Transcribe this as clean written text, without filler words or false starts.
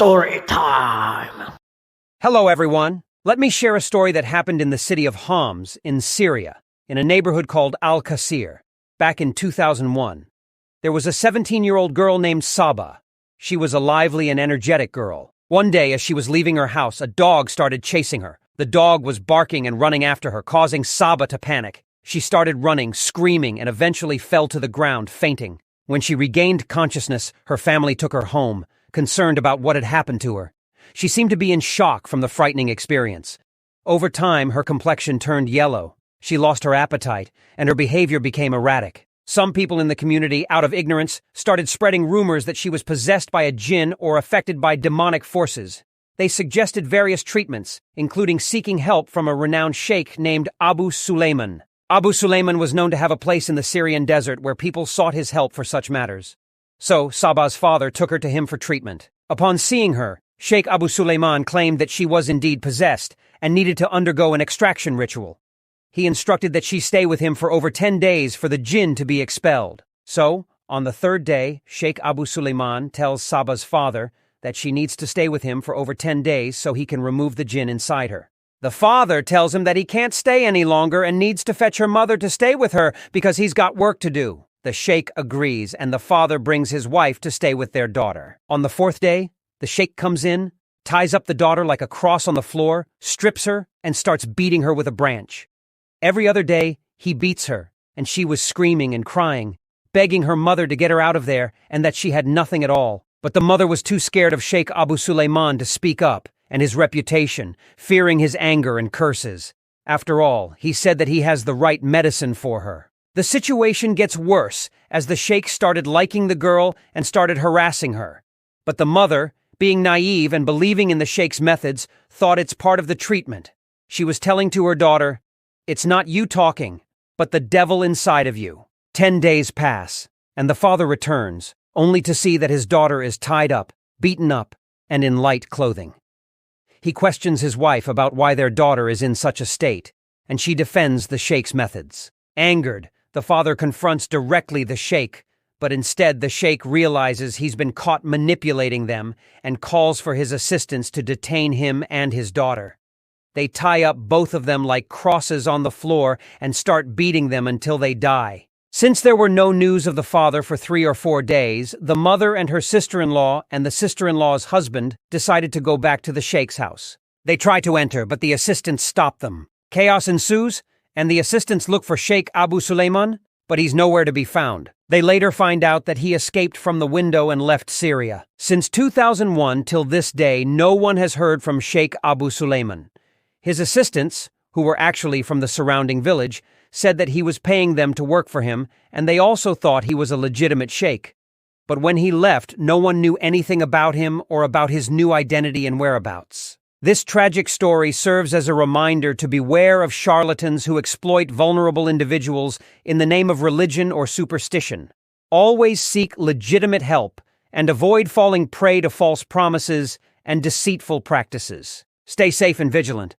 Story time. Hello, everyone. Let me share a story that happened in the city of Homs in Syria, in a neighborhood called Al-Qasir, back in 2001. There was a 17-year-old girl named Sabah. She was a lively and energetic girl. One day, as she was leaving her house, a dog started chasing her. The dog was barking and running after her, causing Sabah to panic. She started running, screaming, and eventually fell to the ground, fainting. When she regained consciousness, her family took her home, concerned about what had happened to her. She seemed to be in shock from the frightening experience. Over time, her complexion turned yellow. She lost her appetite, and her behavior became erratic. Some people in the community, out of ignorance, started spreading rumors that she was possessed by a jinn or affected by demonic forces. They suggested various treatments, including seeking help from a renowned sheikh named Abu Suleiman. Abu Suleiman was known to have a place in the Syrian desert where people sought his help for such matters. So, Sabah's father took her to him for treatment. Upon seeing her, Sheikh Abu Suleiman claimed that she was indeed possessed and needed to undergo an extraction ritual. He instructed that she stay with him for over 10 days for the jinn to be expelled. So, on the third day, Sheikh Abu Suleiman tells Sabah's father that she needs to stay with him for over 10 days so he can remove the jinn inside her. The father tells him that he can't stay any longer and needs to fetch her mother to stay with her because he's got work to do. The sheikh agrees, and the father brings his wife to stay with their daughter. On the fourth day, the sheikh comes in, ties up the daughter like a cross on the floor, strips her, and starts beating her with a branch. Every other day, he beats her, and she was screaming and crying, begging her mother to get her out of there and that she had nothing at all. But the mother was too scared of Sheikh Abu Suleiman to speak up, and his reputation, fearing his anger and curses. After all, he said that he has the right medicine for her. The situation gets worse as the sheikh started liking the girl and started harassing her. But the mother, being naive and believing in the sheikh's methods, thought it's part of the treatment. She was telling to her daughter, "It's not you talking, but the devil inside of you." 10 days pass, and the father returns, only to see that his daughter is tied up, beaten up, and in light clothing. He questions his wife about why their daughter is in such a state, and she defends the sheikh's methods. Angered, the father confronts directly the sheikh, but instead the sheikh realizes he's been caught manipulating them and calls for his assistants to detain him and his daughter. They tie up both of them like crosses on the floor and start beating them until they die. Since there were no news of the father for 3 or 4 days, the mother and her sister-in-law and the sister-in-law's husband decided to go back to the sheikh's house. They try to enter, but the assistants stop them. Chaos ensues, and the assistants look for Sheikh Abu Suleiman, but he's nowhere to be found. They later find out that he escaped from the window and left Syria. Since 2001 till this day, no one has heard from Sheikh Abu Suleiman. His assistants, who were actually from the surrounding village, said that he was paying them to work for him, and they also thought he was a legitimate sheikh. But when he left, no one knew anything about him or about his new identity and whereabouts. This tragic story serves as a reminder to beware of charlatans who exploit vulnerable individuals in the name of religion or superstition. Always seek legitimate help and avoid falling prey to false promises and deceitful practices. Stay safe and vigilant.